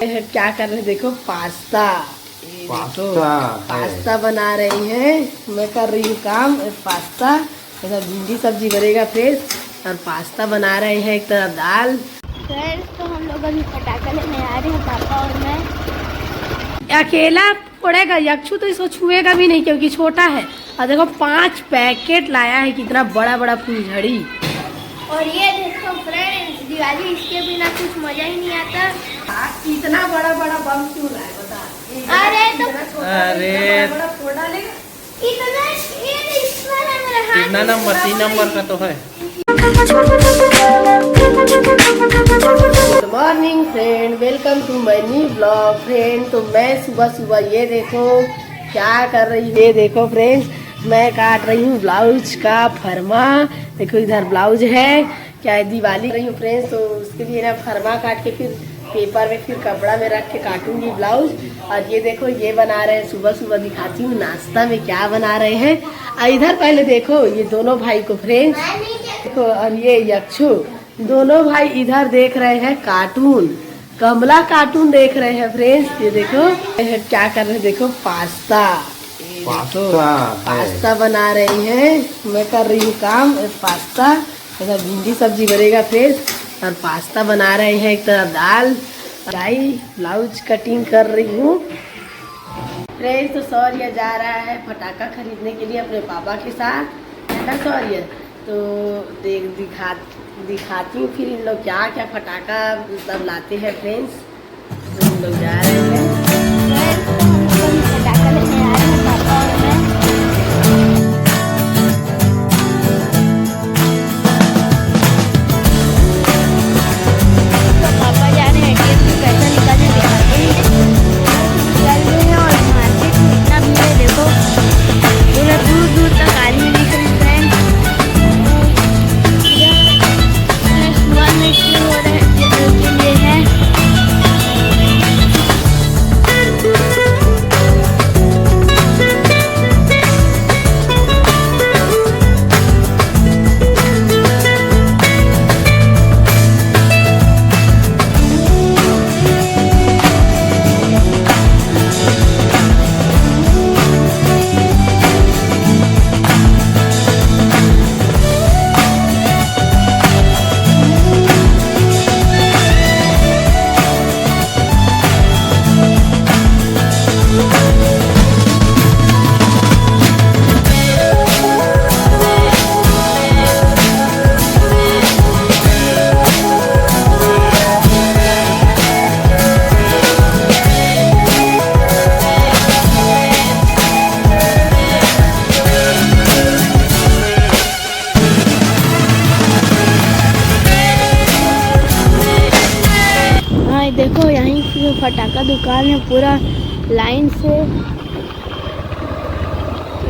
क्या कर रहे हैं? देखो पास्ता। पास्ता बना रही हैं। मैं कर रही हूँ काम। पास्ता ऐसा भिंडी सब्जी बनेगा फ्रेश और पास्ता बना रहे हैं। एक तरफ दाल। फ्रेंड्स तो हम लोग अभी पटाखा लेने आ रहे हैं, पापा और मैं। अकेला पड़ेगा, यक्षु तो इसको छुएगा भी नहीं क्योंकि छोटा है। और देखो 5 पैकेट लाया है, कितना बड़ा बड़ा फुलझड़ी। और ये देखो फ्रेंड्स, दिवाली इसके बिना कुछ मजा ही नहीं आता। इतना बड़ा बड़ा बम क्यों लाए बता? अरे तो बड़ा फोड़ा लेगा इतना ये इसमें है मेरे हाथ। कितना नंबर? 3 नंबर का तो है। Good morning friend, welcome to my new blog. Friend तो मैं सुबह सुबह ये देखो क्या कर रही हूँ। ये देखो फ्रेंड्स, मैं काट रही हूँ ब्लाउज का फरमा। देखो इधर ब्लाउज है, क्या है दिवाली रही हूँ फ्रेंड्स, तो उसके लिए ना फरमा काट के फिर पेपर में फिर कपड़ा में रख के काटूंगी ब्लाउज। और ये देखो ये बना रहे हैं, सुबह सुबह दिखाती हूँ नाश्ता में क्या बना रहे हैं। और इधर पहले देखो ये दोनों भाई को फ्रेंड्स देखो, और ये यक्षु दोनों भाई इधर देख रहे हैं कार्टून, कमला कार्टून देख रहे हैं फ्रेंड्स। ये देखो क्या कर रहे हैं? देखो पास्ता बना रही हैं। मैं कर रही हूँ काम। पास्ता ऐसा भिंडी सब्जी बनेगा फ्रेश और पास्ता बना रहे हैं। एक तरफ दाल। ब्लाउज कटिंग कर रही हूँ फ्रेंड्स। तो सौर्य जा रहा है पटाखा खरीदने के लिए अपने पापा के साथ, है ना सौर्य? तो दिखाती हूँ फिर इन लोग क्या क्या पटाखा सब लाते हैं फ्रेंड्स। तो इन लोग जा रहे हैं। पटाखा लेने आ रहे हैं, पापा और मैं। तो पापा जा रहे हैं ATM से पैसा निकालने, दिखाते हैं चल रहे हैं। और मार्केट में इतना भीड़ है, देखो पूरा दूर दूर तक आदमी दिख रहे हैं फ्रेंड्स। सुबह में शुरू हो रहे हैं, ये देखिए ये है। देखो यहीं पे फटाका दुकान है पूरा लाइन से।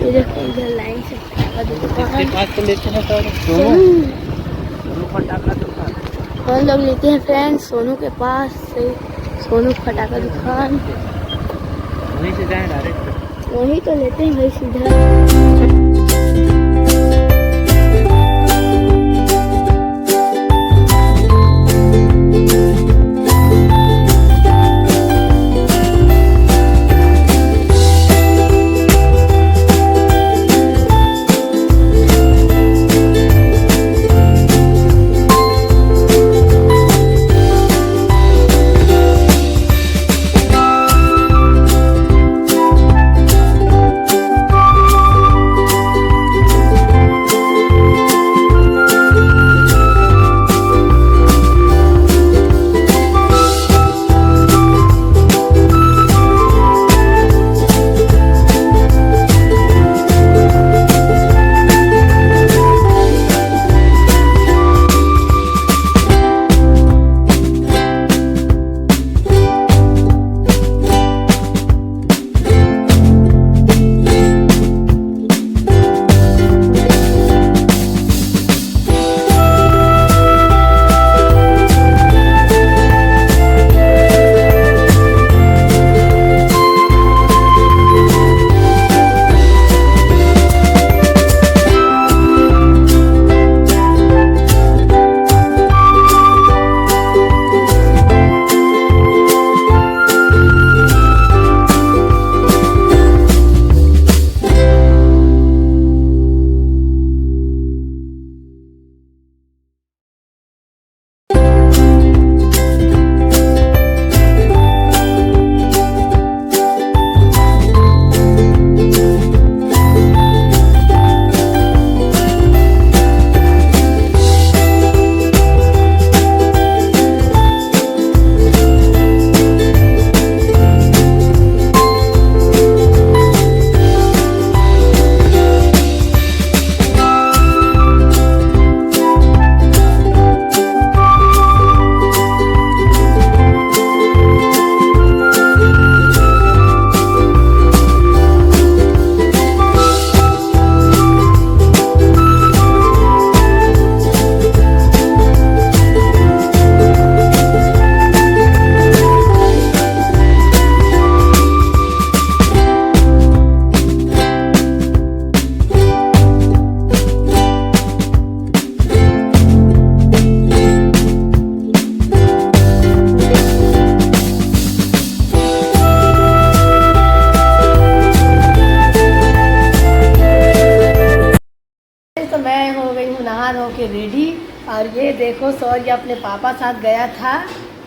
ये देखो इधर लाइन से फटाका दुकान तो लेते हैं फटाखा दुकान। हम लोग लेते हैं फ्रेंड्स सोनू के पास से, सोनू फटाका दुकान। वहीं से जाएं डायरेक्ट, वहीं तो लेते हैं भाई सीधा। और ये देखो सौर्य अपने पापा साथ गया था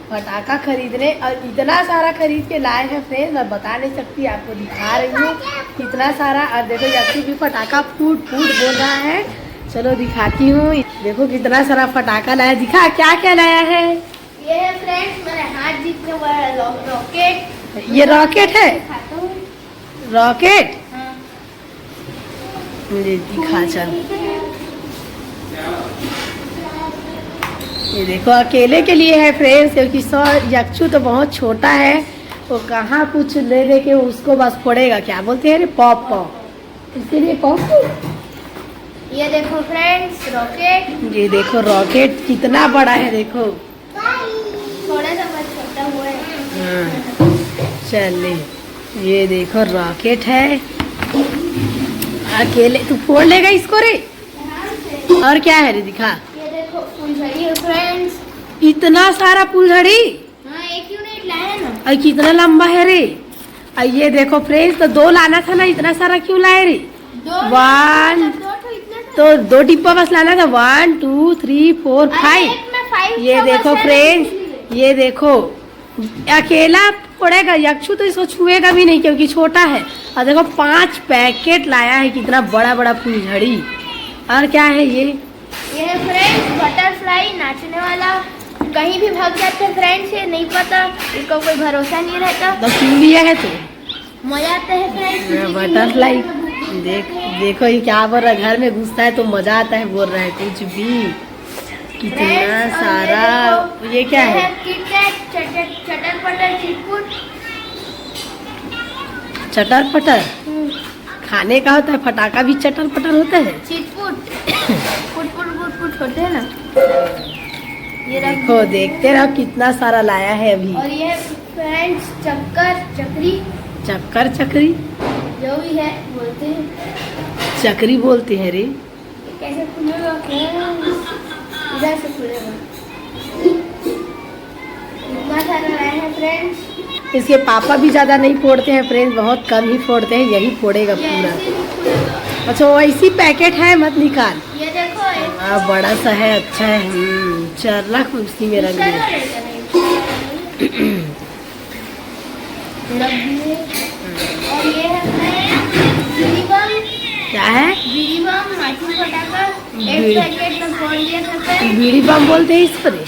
पटाखा खरीदने और इतना सारा खरीद के लाए हैं फ्रेंड्स, मैं बता नहीं सकती, आपको दिखा रही हूँ कितना सारा। और देखो यक्षु भी पटाखा फूट फूट बोल रहा है, चलो दिखाती हूँ। देखो कितना सारा पटाखा लाया, दिखा क्या क्या लाया है। ये है फ्रेंड्स मेरे हाथ जीतने वाला रॉकेट। ये रॉकेट है, दिखाता हूँ। रॉकेट हाँ। मुझे दिखा चल। ये देखो अकेले के लिए है फ्रेंड्स, क्योंकि यक्षु तो बहुत छोटा है, वो कहाँ कुछ ले दे के उसको बस फोड़ेगा, क्या बोलते हैं रे, पॉप पॉप, इसके लिए पॉप। ये देखो फ्रेंड्स रॉकेट। ये देखो रॉकेट कितना बड़ा है, देखो थोड़ा सा बस छोटा हुआ है। हाँ, चलिए ये देखो रॉकेट है। अकेले तू फोड़ लेगा इसको रे। और क्या है रे, दिखा। ये देखो फुलझड़ी है फ्रेंड्स। इतना सारा फुलझड़ी, हाँ एक यूनिट लाया ना। और कितना लंबा है रे। और ये देखो फ्रेंड्स, तो 2 लाना था ना, इतना सारा क्यों लाए रे। 1 तो 2 डिब्बा बस लाना था, 1 2 3 4 5। ये देखो फ्रेंड्स, ये देखो अकेला फोड़ेगा, यक्षु तो इसको छुएगा भी नहीं क्योंकि छोटा है। और देखो 5 पैकेट लाया है, कितना बड़ा बड़ा फुलझड़ी। और क्या है ये है फ्रेंड्स बटरफ्लाई नाचने वाला, कहीं भी भाग जाते हैं फ्रेंड्स, ये नहीं पता, इसका कोई भरोसा नहीं रहता। तो क्यों लिया है तू। मजा आता है फ्रेंड्स। बटरफ्लाई देखो ये क्या बोल रहा है, घर में घुसता है तो मजा आता है बोल रहा है, कुछ भी कितना सारा। ये क्या है, किटकैट चटर पटर चिटपुट। चटर पटर खाने का होता है, फटाका भी चटर पटर होता है। चिटपुट पुट पुट पुट पुट होते हैं ना। ये देखो देखते रहो कितना सारा लाया है अभी। और ये फ्रेंड्स चक्कर चक्री, चक्कर चक्री जो भी है बोलते हैं, चक्री बोलते हैं रे। कैसे खुलेगा, इधर से खुलेगा। इतना सारा लाया है फ्रेंड्स। इसके पापा भी ज्यादा नहीं फोड़ते हैं फ्रेंड्स, बहुत कम ही फोड़ते हैं, यही फोड़ेगा ये पूरा। ऐसे नहीं खुलेगा। अच्छा वैसी पैकेट है, मत निकाल। ये देखो एक बड़ा सा है, अच्छा है। चल रख उसी में रख दे। और ये है बीड़ी बम। क्या है, बीड़ी बम माचिस पटाखा, एक बीड़ी- पैकेट में फोड़ दिया था फ्रेंड्स। बीड़ी बम बोलते हैं इस पर,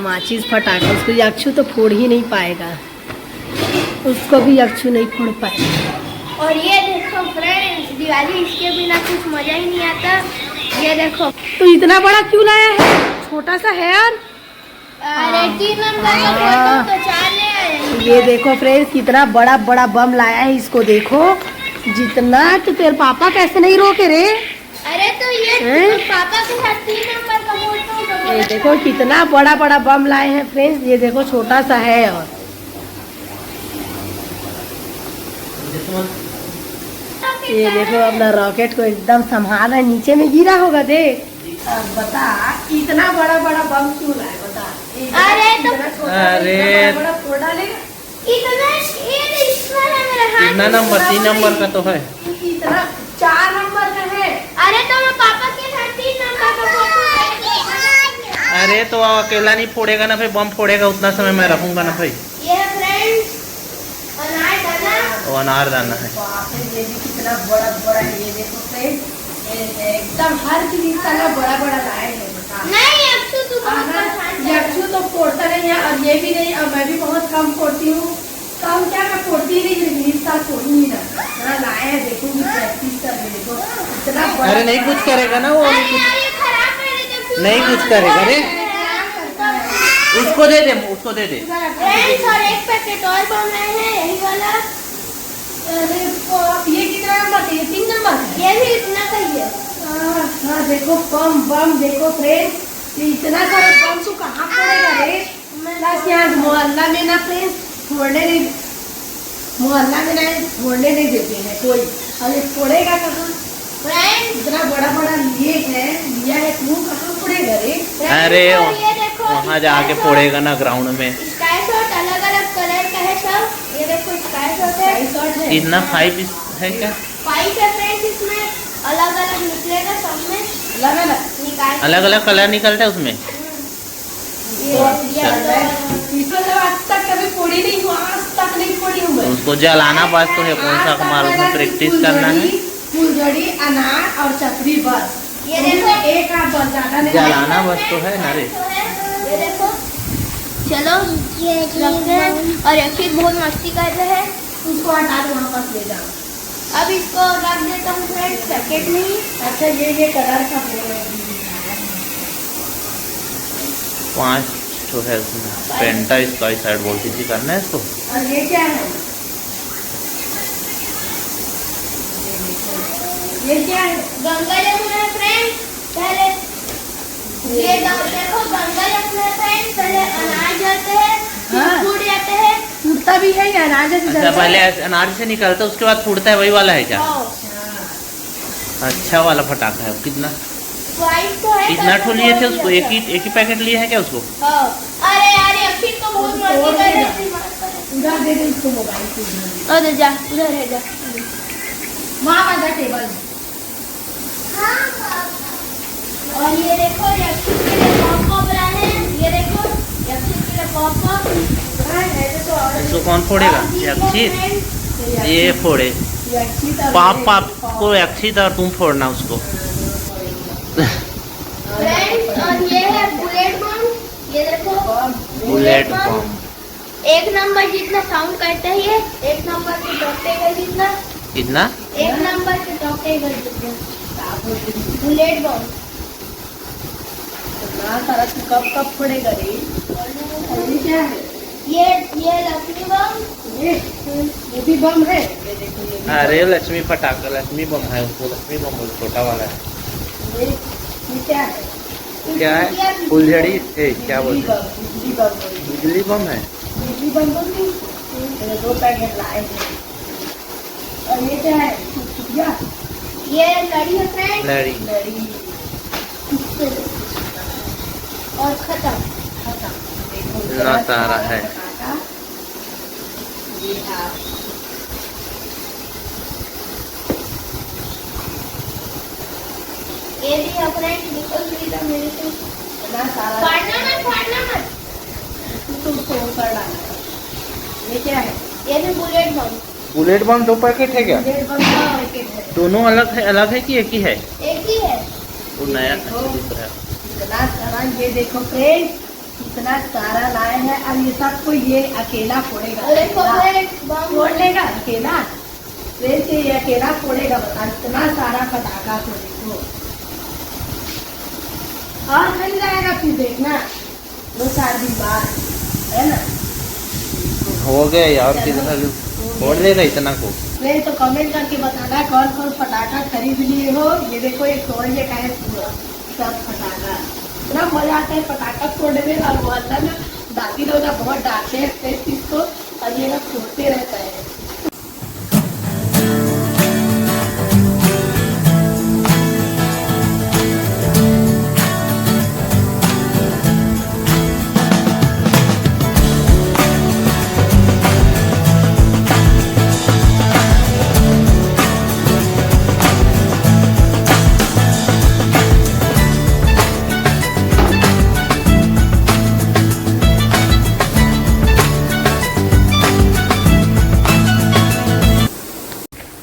माचिस फटाका। उसको यक्षु तो फोड़ ही नहीं पाएगा, उसको भी यक्षु नहीं फोड़ पाएगा। और ये देखो फ्रेंड्स दिवाली, इसके बिना कुछ मजा ही नहीं आता। ये देखो तो इतना बड़ा क्यों लाया है, छोटा सा है यार। अरे 3 नंबर का फोटो तो 4 ले आए। ये देखो फ्रेंड्स कितना बड़ा बड़ा बम लाया है, इसको देखो जितना। तो तेरे पापा कैसे नहीं रोके रे। अरे तो ये हैं? पापा के साथ 3 नंबर का फोटो। ये देखो कितना बड़ा बड़ा बम लाए हैं फ्रेंड्स, ये देखो छोटा सा है। और ये देखो अपना रॉकेट को एकदम संभाला, नीचे में गिरा होगा देख। अब बता इतना बड़ा बड़ा बम क्यों लाए, बता। अरे तो- इतना छोटा, अरे। इतना बड़ा फोड़ डालेगा। इतना ये इसमें है मेरा हाथ। कितना नंबर, 3 नंबर का तो है। इतना 4 नंबर का है। अरे तो मैं पापा के साथ 3 नंबर का फोटो। अरे तो अकेला नहीं फोड़ेगा ना भाई, बम फोड़ेगा उतना समय मैं रहूंगा ना भाई। ये है फ्रेंड्स अनार दाना। वो अनार दाना है। बाप रे, ये भी कितना बड़ा बड़ा है। ये देखो फ्रेंड्स एकदम हर चीज इसका ना बड़ा बड़ा लाए हैं, बता। नहीं अक्षु तू बहुत परेशान कर। यक्षु तो फोड़ता नहीं है, और ये भी नहीं, और मैं भी बहुत कम फोड़ती हूँ। कम क्या, मैं फोड़ती नहीं, लेकिन इस साल फोड़ूंगी ना। लाए हैं, देखूंगी प्रैक्टिस कर रही, देखो इतना बड़ा। अरे नहीं कुछ करेगा ना वो, अरे कुछ यार ये खराब है रे, तो नहीं कुछ करेगा रे। उसको दे दे, उसको दे दे। फ्रेंड्स और एक पैकेट और बम लाए हैं, यही वाला। अरे बाप, ये कितना नंबर है, ये 3 नंबर है। ये भी इतना का ही है। हाँ देखो बम बम, देखो फ्रेंड्स इतना सारा बम तू कहाँ फोड़ेगा रे। बस यहाँ मोहल्ला में ना फ्रेंड्स फोड़ने नहीं, मोहल्ला में ना फोड़ने नहीं देते हैं कोई। और ये फोड़ेगा कहाँ, फ्रेंड्स इतना बड़ा बड़ा लिए है, लिया है, तू कहाँ फोड़ेगा रे। अरे और ये देखो वहाँ जाके फोड़ेगा ना ग्राउंड में। स्काई शॉट अलग अलग कलर का है सब। ये देखो स्काई शॉट है। शॉट है। इतना 5 है क्या? 5 है फ्रेंड्स, इसमें अलग अलग निकलेगा सब में। लगा ना निकाल अलग अलग कलर निकलते हैं उसमें। इसमें तो आज तक कभी फोड़ी नहीं हुआ, आज तक नहीं फोड़ी हूँ मैं। उसको जलाना बस तो है, कौन सा कमाल उसमें प्रैक्टिस करना है। फुलझड़ी, अनार और चपड़ी बस। ये देखो एक हाथ बस, ज्यादा नहीं। जलाना बस तो है ना रे। ये देखो चलो ये रखते हैं और यक्षित बहुत मस्ती कर रहे हैं। उसको हटा दो, वापस ले जाओ। अब इसको रख देता हूँ फ्रेंड्स पैकेट में ही। अच्छा ये कलर का फूल है। 5 तो है उसमें। पेंटा स्काई साइड बोलती थी करना है इसको। और ये क्या है? ये क्या है? गंगा जमुना है फ्रेंड्स। पहले ये देखो गंगा जमुना है फ्रेंड्स। पहले अनाज जाते हैं, हाँ। फूट जाते हैं। फूटता भी है या अनाज से अच्छा जलता पहले है? ऐसे अनार से निकलता है, उसके बाद फूटता है, वही वाला है क्या? हाँ। अच्छा वाला फटाखा है। कितना वाइट तो है। कितना ठो लिए थे उसको? एक ही पैकेट लिए है क्या उसको? हाँ। अरे यार यक्षित तो बहुत मस्ती कर रही थी। उधर दे दे इसको मोबाइल से उधर। उधर जा, उधर है जा। वहाँ वाला टेबल में। और ये देखो यक्षित के लिए पॉपकॉर्न बनाए हैं। ये देखो यक्षित के लिए पॉपकॉर्न। इसको कौन फोड़ेगा? यक्षित ये फोड़े। पाप को यक्षित और तुम फोड़ना उसको। फ्रेंड्स और ये है बुलेट बम। ये देखो बुलेट बम। 1 नंबर जितना साउंड करता है ये। 1 नंबर के टॉकेगा जितना। कितना? 1 नंबर के टॉकेगा जितना बुलेट बम। सारा तू कब फोड़ेगा रे? ये क्या है? ये लक्ष्मी बम। ये भी बम है। ये देखो ये भी अरे लक्ष्मी फटाखा, लक्ष्मी बम है उसको। लक्ष्मी बम बोल, छोटा वाला है। ये क्या है? क्या है? फुलझड़ी है क्या बोलते हैं? बिजली बम। बिजली बम है। बिजली बम बोलती हूँ। 2 पैकेट लाए हैं। और ये क्या है? चुटिया। ये लड़ी है फ्रेंड्स। लड़ी। लड़ी। और खत्म। खत्म। देखो इतना सारा है। पटाखा। ये आप ये भी है फ्रेंड्स। बिल्कुल फ्रीडम मेरे से। इतना सारा फाड़ना मत। तो उसको ऊपर डालना है। ये क्या है? ये भी बुलेट बम। बुलेट बम 2 पैकेट है क्या? बुलेट बम का पैकेट है। दोनों अलग है कि एक ही है? एक ही है। वो नया देखो। दिख रहा है। इतना सारा ये देखो फ्रेंड, इतना सारा लाए हैं। अब ये सबको ये अकेला फोड़ेगा। और देखो अकेला। फ्रेंड्स बम। फोड़ लेगा अकेला। फ्रेंड से ये अकेला फोड़ेगा। बता इतना सारा पटाखा को देखो। और मिल जाएगा फिर देखना 2-4 दिन बाद, है ना? हो गया यार, कितना फोड़ लेगा इतना को? फ्रेंड तो कमेंट करके बताना कौन कौन पटाखा खरीद लिए हो। ये देखो ये फोड़िए का है पूरा सब पटाखा। इतना मजा आता है पटाखा फोड़ने में। और वो अंदर ना दादी लोग ना बहुत डांटते हैं फ्रेंड इसको, और ये ना फोड़ते रहता है।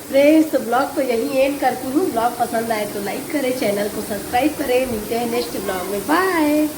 फ्रेंड्स तो ब्लॉग को यहीं एंड करती हूँ। ब्लॉग पसंद आए तो लाइक करें, चैनल को सब्सक्राइब करें। मिलते हैं नेक्स्ट ब्लॉग में। बाय।